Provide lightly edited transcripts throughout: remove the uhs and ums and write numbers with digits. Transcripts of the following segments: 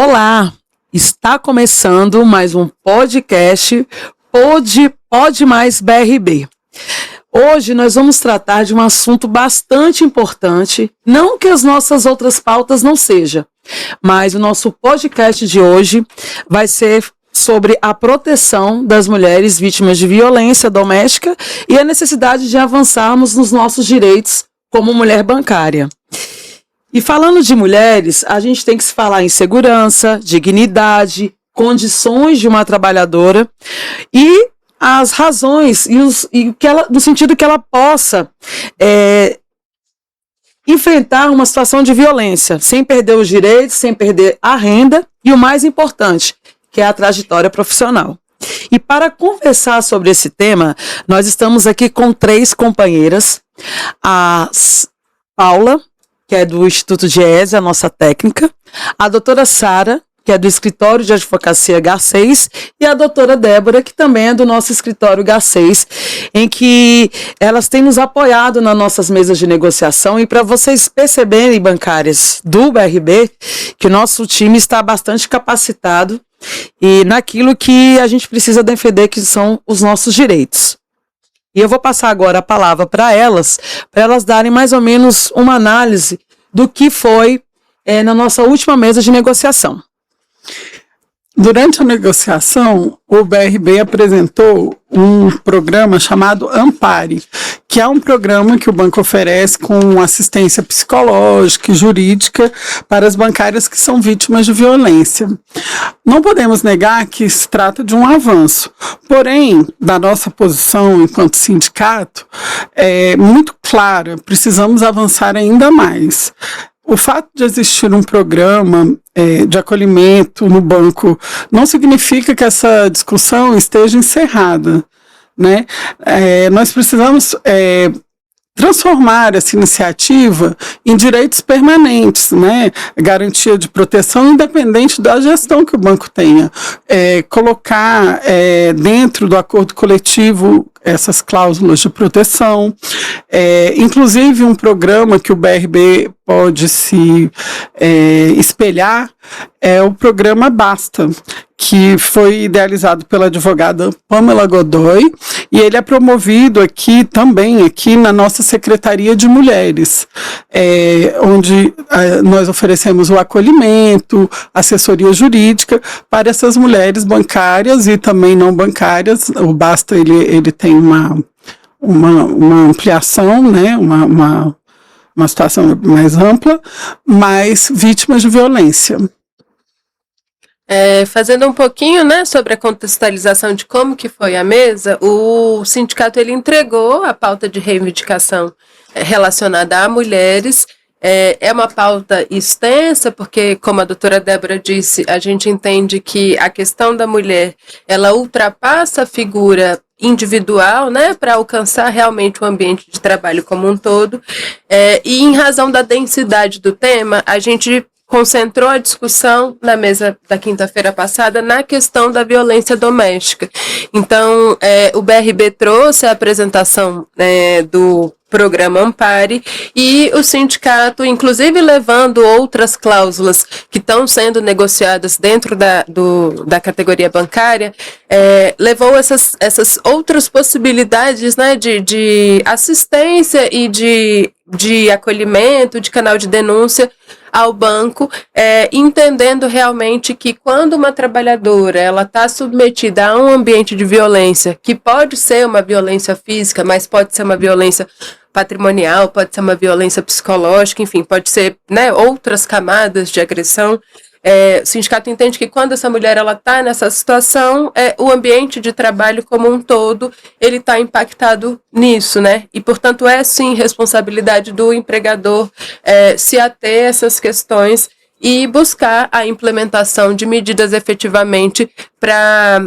Olá, está começando mais um podcast Pode Mais BRB. Hoje nós vamos tratar de um assunto bastante importante, não que as nossas outras pautas não sejam, mas o nosso podcast de hoje vai ser sobre a proteção das mulheres vítimas de violência doméstica e a necessidade de avançarmos nos nossos direitos como mulher bancária. E falando de mulheres, a gente tem que se falar em segurança, dignidade, condições de uma trabalhadora e as razões no sentido que ela possa enfrentar uma situação de violência, sem perder os direitos, sem perder a renda e o mais importante, que é a trajetória profissional. E para conversar sobre esse tema, nós estamos aqui com 3 companheiras, a Paula, que é do Instituto Diese, a nossa técnica, a doutora Sara, que é do escritório de advocacia Garcês, e a doutora Débora, que também é do nosso escritório Garcês, em que elas têm nos apoiado nas nossas mesas de negociação, e para vocês perceberem, bancárias do BRB, que o nosso time está bastante capacitado e naquilo que a gente precisa defender, que são os nossos direitos. E eu vou passar agora a palavra para elas darem mais ou menos uma análise do que foi na nossa última mesa de negociação. Durante a negociação, o BRB apresentou um programa chamado Ampare, que é um programa que o banco oferece com assistência psicológica e jurídica para as bancárias que são vítimas de violência. Não podemos negar que se trata de um avanço, porém, da nossa posição enquanto sindicato, é muito clara, precisamos avançar ainda mais. O fato de existir um programa de acolhimento no banco não significa que essa discussão esteja encerrada, né? Nós precisamos transformar essa iniciativa em direitos permanentes, né? Garantia de proteção independente da gestão que o banco tenha. Colocar dentro do acordo coletivo essas cláusulas de proteção, inclusive um programa que o BRB pode se espelhar é o programa Basta, que foi idealizado pela advogada Pamela Godoy, e ele é promovido aqui na nossa Secretaria de Mulheres, onde nós oferecemos o acolhimento, assessoria jurídica para essas mulheres bancárias e também não bancárias. O Basta ele tem uma ampliação, né, uma situação mais ampla, mas vítimas de violência. Fazendo um pouquinho, né, sobre a contextualização de como que foi a mesa, o sindicato ele entregou a pauta de reivindicação relacionada a mulheres. É uma pauta extensa, porque, como a doutora Débora disse, a gente entende que a questão da mulher, ela ultrapassa a figura individual, né, para alcançar realmente o ambiente de trabalho como um todo, e em razão da densidade do tema, a gente concentrou a discussão na mesa da quinta-feira passada na questão da violência doméstica. Então, o BRB trouxe a apresentação do programa Ampare e o sindicato, inclusive levando outras cláusulas que estão sendo negociadas dentro da categoria bancária, levou essas outras possibilidades, né, de assistência e de acolhimento, de canal de denúncia ao banco, entendendo realmente que quando uma trabalhadora ela está submetida a um ambiente de violência, que pode ser uma violência física, mas pode ser uma violência patrimonial, pode ser uma violência psicológica, enfim, pode ser, né, outras camadas de agressão. O sindicato entende que quando essa mulher está nessa situação, o ambiente de trabalho como um todo, ele está impactado nisso, né? E, portanto, sim responsabilidade do empregador se ater a essas questões e buscar a implementação de medidas efetivamente para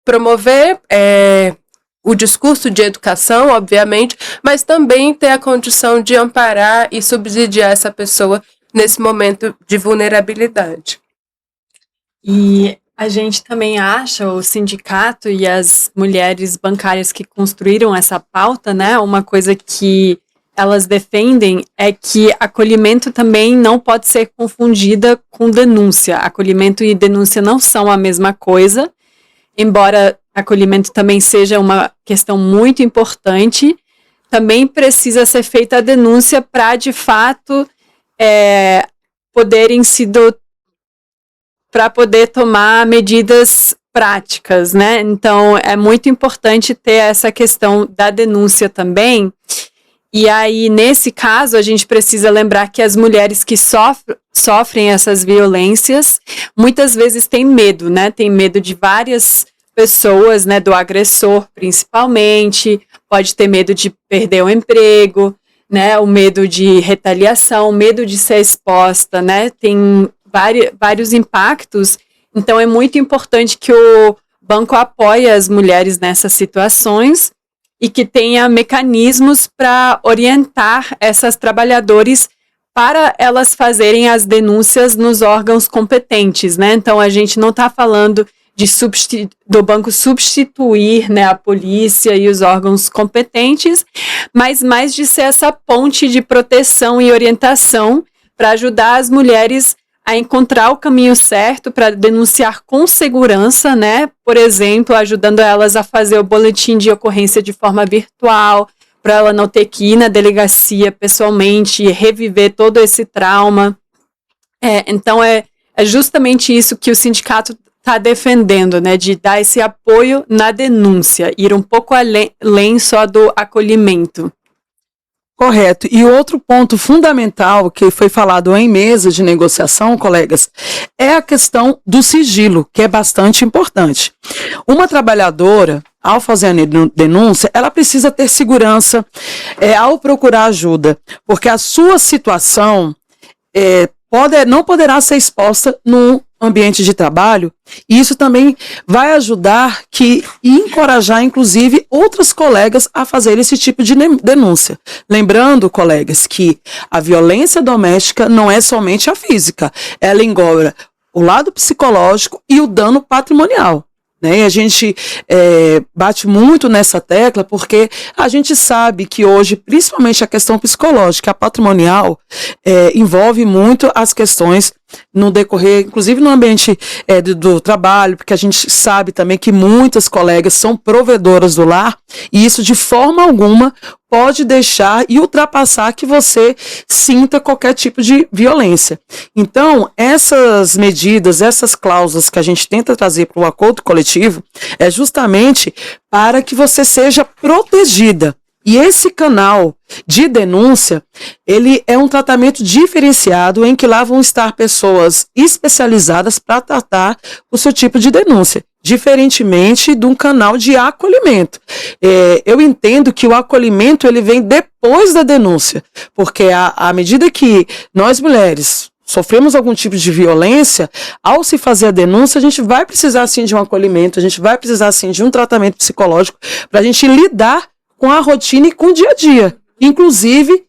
promover o discurso de educação, obviamente, mas também ter a condição de amparar e subsidiar essa pessoa nesse momento de vulnerabilidade. E a gente também acha, o sindicato e as mulheres bancárias que construíram essa pauta, né, uma coisa que elas defendem é que acolhimento também não pode ser confundida com denúncia. Acolhimento e denúncia não são a mesma coisa, embora acolhimento também seja uma questão muito importante, também precisa ser feita a denúncia para, de fato, para poder tomar medidas práticas, né? Então, é muito importante ter essa questão da denúncia também. E aí, nesse caso, a gente precisa lembrar que as mulheres que sofrem essas violências, muitas vezes têm medo, né? Tem medo de várias pessoas, né? Do agressor, principalmente. Pode ter medo de perder o emprego, né? O medo de retaliação, o medo de ser exposta, né? Tem vários impactos. Então, é muito importante que o banco apoie as mulheres nessas situações e que tenha mecanismos para orientar essas trabalhadoras para elas fazerem as denúncias nos órgãos competentes, né? Então, a gente não está falando do banco substituir, né, a polícia e os órgãos competentes, mas mais de ser essa ponte de proteção e orientação para ajudar as mulheres a encontrar o caminho certo para denunciar com segurança, né? Por exemplo, ajudando elas a fazer o boletim de ocorrência de forma virtual, para ela não ter que ir na delegacia pessoalmente e reviver todo esse trauma. Então, é justamente isso que o sindicato está defendendo, né? De dar esse apoio na denúncia, ir um pouco além só do acolhimento. Correto. E outro ponto fundamental que foi falado em mesa de negociação, colegas, é a questão do sigilo, que é bastante importante. Uma trabalhadora, ao fazer a denúncia, ela precisa ter segurança ao procurar ajuda, porque a sua situação não poderá ser exposta no ambiente de trabalho, e isso também vai ajudar e encorajar, inclusive, outras colegas a fazer esse tipo de denúncia. Lembrando, colegas, que a violência doméstica não é somente a física, ela engloba o lado psicológico e o dano patrimonial. Né? E a gente bate muito nessa tecla porque a gente sabe que hoje, principalmente a questão psicológica, a patrimonial, envolve muito as questões no decorrer, inclusive no ambiente do trabalho, porque a gente sabe também que muitas colegas são provedoras do lar, e isso de forma alguma pode deixar e ultrapassar que você sinta qualquer tipo de violência. Então, essas medidas, essas cláusulas que a gente tenta trazer para o acordo coletivo, é justamente para que você seja protegida. E esse canal de denúncia, ele é um tratamento diferenciado em que lá vão estar pessoas especializadas para tratar o seu tipo de denúncia, diferentemente de um canal de acolhimento. Eu entendo que o acolhimento ele vem depois da denúncia, porque à medida que nós mulheres sofremos algum tipo de violência, ao se fazer a denúncia, a gente vai precisar sim de um acolhimento, a gente vai precisar sim de um tratamento psicológico para a gente lidar com a rotina e com o dia a dia, inclusive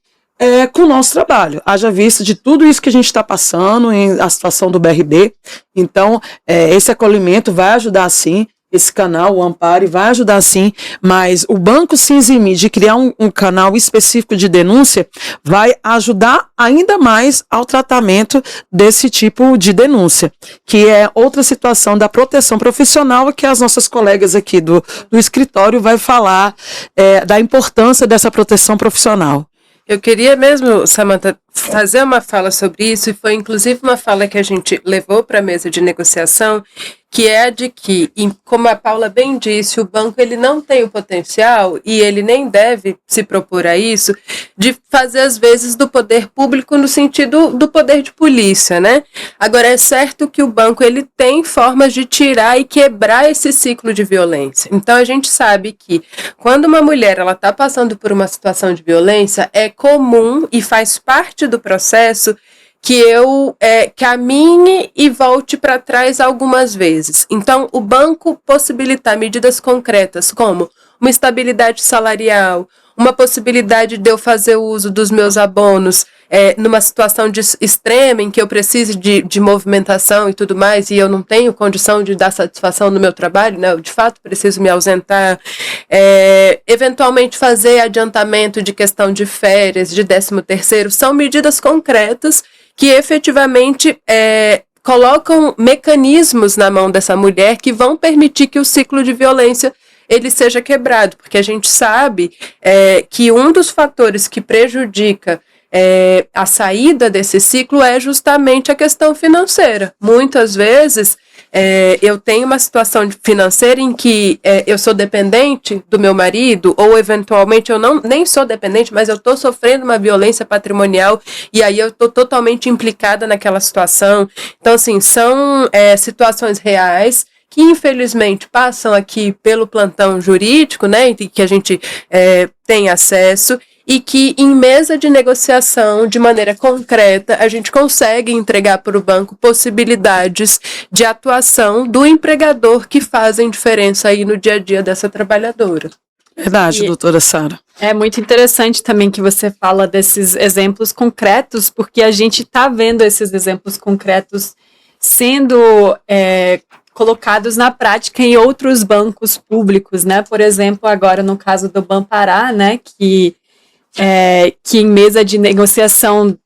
com o nosso trabalho. Haja vista de tudo isso que a gente está passando, a situação do BRB. Então, esse acolhimento vai ajudar sim, esse canal, o Ampare, vai ajudar sim, mas o banco se eximir de criar um canal específico de denúncia vai ajudar ainda mais ao tratamento desse tipo de denúncia, que é outra situação da proteção profissional, que as nossas colegas aqui do escritório vai falar da importância dessa proteção profissional. Eu queria mesmo, Samantha, fazer uma fala sobre isso, e foi inclusive uma fala que a gente levou para a mesa de negociação, que é a de que, como a Paula bem disse, o banco ele não tem o potencial, e ele nem deve se propor a isso, de fazer às vezes do poder público no sentido do poder de polícia, né? Agora, é certo que o banco ele tem formas de tirar e quebrar esse ciclo de violência. Então, a gente sabe que quando uma mulher ela está passando por uma situação de violência, é comum e faz parte do processo que eu caminhe e volte para trás algumas vezes. Então, o banco possibilitar medidas concretas como uma estabilidade salarial, uma possibilidade de eu fazer uso dos meus abonos numa situação extrema em que eu preciso de movimentação e tudo mais, e eu não tenho condição de dar satisfação no meu trabalho, né? Eu, de fato, preciso me ausentar. Eventualmente fazer adiantamento de questão de férias, de 13º, são medidas concretas que efetivamente colocam mecanismos na mão dessa mulher que vão permitir que o ciclo de violência ele seja quebrado, porque a gente sabe que um dos fatores que prejudica a saída desse ciclo é justamente a questão financeira. Muitas vezes eu tenho uma situação financeira em que eu sou dependente do meu marido, ou eventualmente eu nem sou dependente, mas eu estou sofrendo uma violência patrimonial e aí eu estou totalmente implicada naquela situação. Então, assim, são situações reais que infelizmente passam aqui pelo plantão jurídico, né, que a gente tem acesso, e que em mesa de negociação, de maneira concreta, a gente consegue entregar para o banco possibilidades de atuação do empregador que fazem diferença aí no dia a dia dessa trabalhadora. Verdade, doutora Sara. É muito interessante também que você fala desses exemplos concretos, porque a gente está vendo esses exemplos concretos sendo colocados na prática em outros bancos públicos, né? Por exemplo, agora no caso do Banpará, né, que em mesa de negociação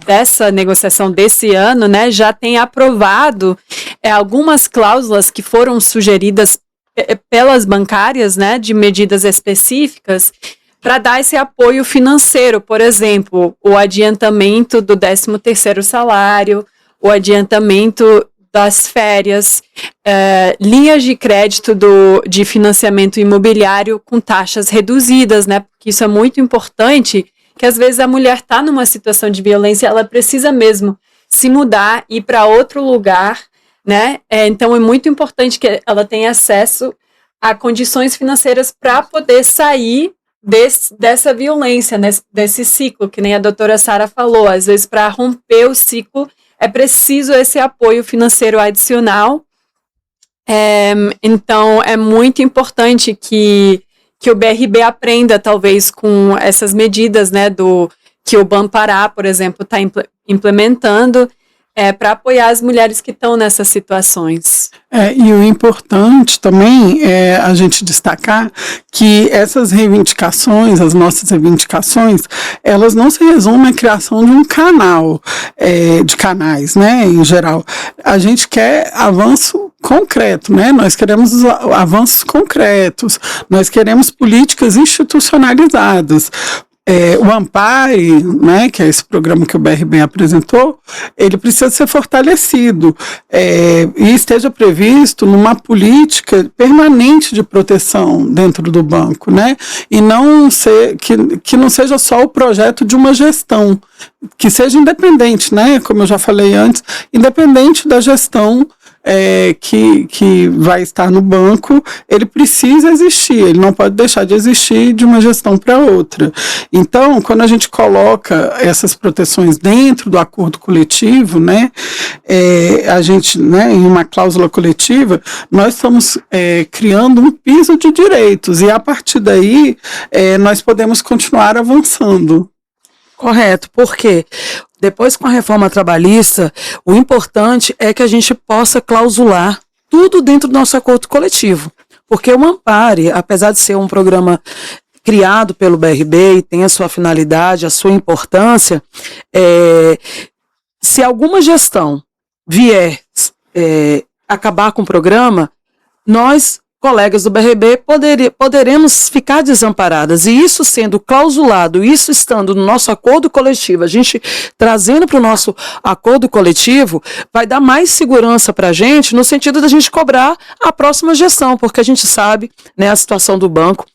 dessa negociação desse ano, né, já tem aprovado algumas cláusulas que foram sugeridas pelas bancárias, né, de medidas específicas para dar esse apoio financeiro, por exemplo, o adiantamento do 13º salário, o adiantamento das férias, linhas de crédito de financiamento imobiliário com taxas reduzidas, né? Porque isso é muito importante, que às vezes a mulher está numa situação de violência, ela precisa mesmo se mudar, ir para outro lugar, né? Então é muito importante que ela tenha acesso a condições financeiras para poder sair dessa violência, desse ciclo, que nem a doutora Sara falou. Às vezes, para romper o ciclo, é preciso esse apoio financeiro adicional. Então, é muito importante que o BRB aprenda, talvez, com essas medidas, né, que o Banpará, por exemplo, está implementando, para apoiar as mulheres que estão nessas situações. E o importante também é a gente destacar que essas reivindicações, as nossas reivindicações, elas não se resumem à criação de um canal, de canais, né, em geral. A gente quer avanço concreto, né? Nós queremos avanços concretos, nós queremos políticas institucionalizadas. O Ampare, né, que é esse programa que o BRB apresentou, ele precisa ser fortalecido e esteja previsto numa política permanente de proteção dentro do banco, né, e que não seja só o projeto de uma gestão, que seja independente, né, como eu já falei antes, independente da gestão que vai estar no banco, ele precisa existir, ele não pode deixar de existir de uma gestão para outra. Então, quando a gente coloca essas proteções dentro do acordo coletivo, né, a gente, né, em uma cláusula coletiva, nós estamos criando um piso de direitos, e a partir daí nós podemos continuar avançando. Correto, porque depois com a reforma trabalhista, o importante é que a gente possa clausular tudo dentro do nosso acordo coletivo. Porque o Ampare, apesar de ser um programa criado pelo BRB e tem a sua finalidade, a sua importância, se alguma gestão vier acabar com o programa, nós, colegas do BRB, poderemos ficar desamparadas. E isso sendo clausulado, isso estando no nosso acordo coletivo, a gente trazendo para o nosso acordo coletivo, vai dar mais segurança para a gente, no sentido da gente cobrar a próxima gestão, porque a gente sabe, né, a situação do banco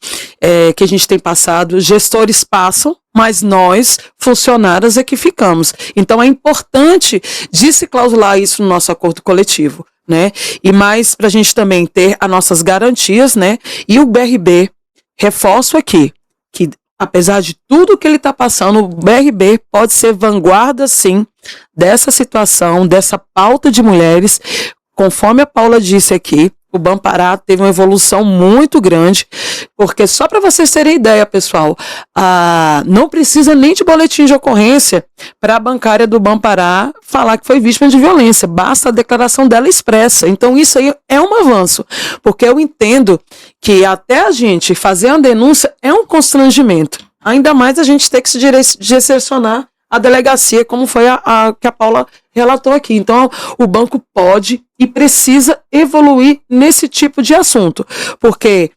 que a gente tem passado, gestores passam, mas nós, funcionários, é que ficamos. Então é importante de se clausular isso no nosso acordo coletivo, né? E mais para a gente também ter as nossas garantias, né? E o BRB, reforço aqui, que apesar de tudo que ele está passando, o BRB pode ser vanguarda, sim, dessa situação, dessa pauta de mulheres, conforme a Paula disse aqui, o Bampará teve uma evolução muito grande, porque só para vocês terem ideia, pessoal, não precisa nem de boletim de ocorrência para a bancária do Bampará falar que foi vítima de violência, basta a declaração dela expressa. Então isso aí é um avanço, porque eu entendo que até a gente fazer uma denúncia é um constrangimento, ainda mais a gente ter que se direcionar à delegacia, como foi a que a Paula relatou aqui. Então, o banco pode e precisa evoluir nesse tipo de assunto, porque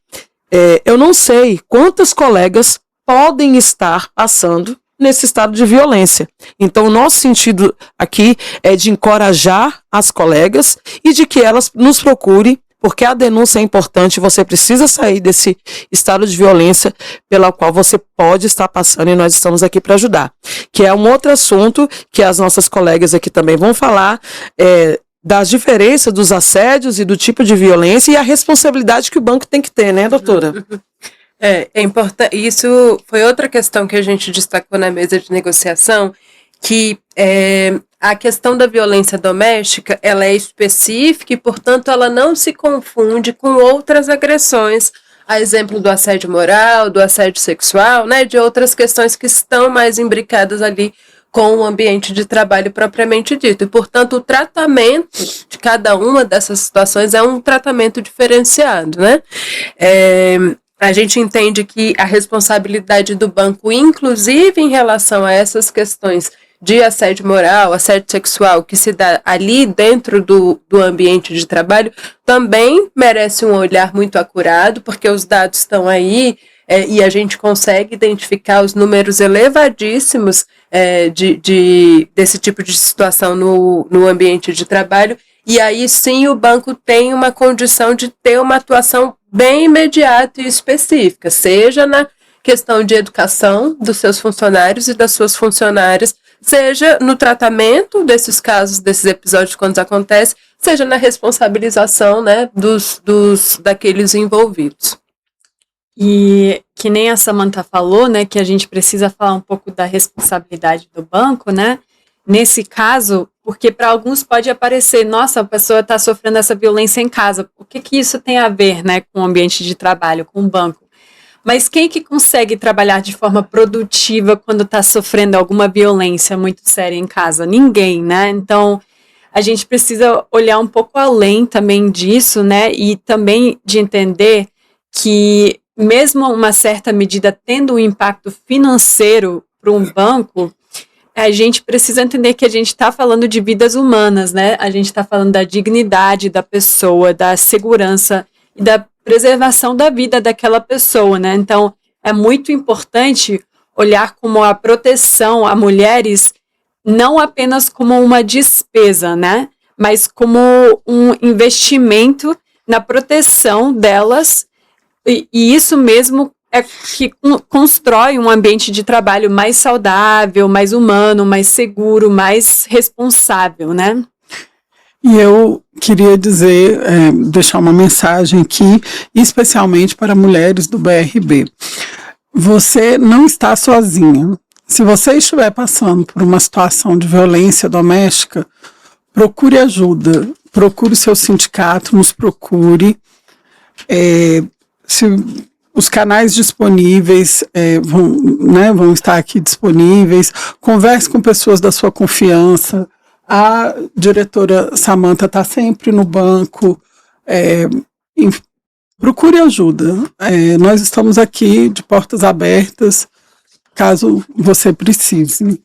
eu não sei quantas colegas podem estar passando nesse estado de violência. Então, o nosso sentido aqui é de encorajar as colegas e de que elas nos procurem, porque a denúncia é importante, você precisa sair desse estado de violência pela qual você pode estar passando e nós estamos aqui para ajudar. Que é um outro assunto que as nossas colegas aqui também vão falar, das diferenças dos assédios e do tipo de violência e a responsabilidade que o banco tem que ter, né, doutora? É importante. Isso foi outra questão que a gente destacou na mesa de negociação, que a questão da violência doméstica, ela é específica e, portanto, ela não se confunde com outras agressões, a exemplo do assédio moral, do assédio sexual, né, de outras questões que estão mais imbricadas ali com o ambiente de trabalho propriamente dito. E, portanto, o tratamento de cada uma dessas situações é um tratamento diferenciado, né? A gente entende que a responsabilidade do banco, inclusive em relação a essas questões de assédio moral, assédio sexual, que se dá ali dentro do ambiente de trabalho, também merece um olhar muito acurado, porque os dados estão aí, e a gente consegue identificar os números elevadíssimos desse tipo de situação no ambiente de trabalho, e aí sim o banco tem uma condição de ter uma atuação bem imediata e específica, seja na questão de educação dos seus funcionários e das suas funcionárias, seja no tratamento desses casos, desses episódios quando acontece, seja na responsabilização, né, daqueles envolvidos. E que nem a Samantha falou, né, que a gente precisa falar um pouco da responsabilidade do banco, né, nesse caso, porque para alguns pode aparecer, nossa, a pessoa está sofrendo essa violência em casa, o que isso tem a ver, né, com o ambiente de trabalho, com o banco? Mas quem que consegue trabalhar de forma produtiva quando está sofrendo alguma violência muito séria em casa? Ninguém, né? Então, a gente precisa olhar um pouco além também disso, né, e também de entender que mesmo uma certa medida tendo um impacto financeiro para um banco, a gente precisa entender que a gente está falando de vidas humanas, né? A gente está falando da dignidade da pessoa, da segurança e da preservação da vida daquela pessoa, né? Então, é muito importante olhar como a proteção a mulheres não apenas como uma despesa, né? Mas como um investimento na proteção delas. E isso mesmo é que constrói um ambiente de trabalho mais saudável, mais humano, mais seguro, mais responsável, né? E eu queria dizer, deixar uma mensagem aqui, especialmente para mulheres do BRB. Você não está sozinha. Se você estiver passando por uma situação de violência doméstica, procure ajuda, procure o seu sindicato, nos procure. Se os canais disponíveis vão estar aqui disponíveis, converse com pessoas da sua confiança. A diretora Samantha está sempre no banco, procure ajuda. Nós estamos aqui de portas abertas, caso você precise.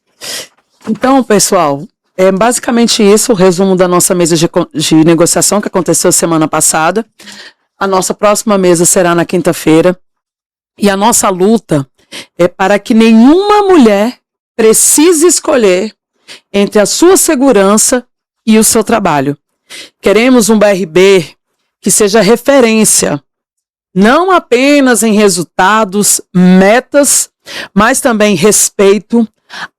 Então, pessoal, é basicamente isso o resumo da nossa mesa de negociação que aconteceu semana passada. A nossa próxima mesa será na quinta-feira. E a nossa luta é para que nenhuma mulher precise escolher entre a sua segurança e o seu trabalho. Queremos um BRB que seja referência, não apenas em resultados, metas, mas também respeito,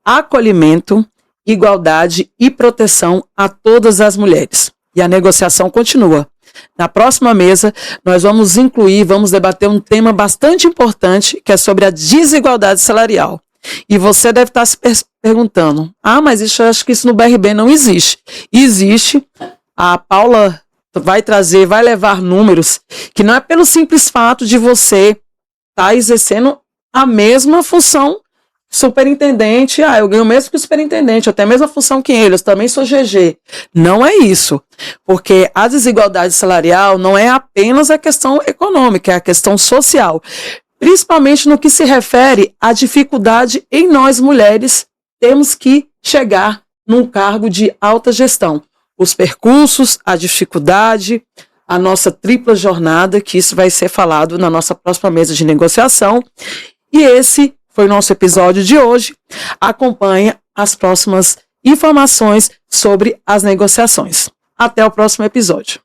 acolhimento, igualdade e proteção a todas as mulheres. E a negociação continua. Na próxima mesa, nós vamos debater um tema bastante importante, que é sobre a desigualdade salarial. E você deve estar se perguntando, mas eu acho que isso no BRB não existe. Existe. A Paula vai trazer, vai levar números que não é pelo simples fato de você estar exercendo a mesma função superintendente, eu ganho o mesmo que o superintendente, eu tenho a mesma função que ele, eu também sou GG. Não é isso, porque a desigualdade salarial não é apenas a questão econômica, é a questão social, principalmente no que se refere à dificuldade em nós mulheres temos que chegar num cargo de alta gestão. Os percursos, a dificuldade, a nossa tripla jornada, que isso vai ser falado na nossa próxima mesa de negociação. E esse foi o nosso episódio de hoje. Acompanhe as próximas informações sobre as negociações. Até o próximo episódio.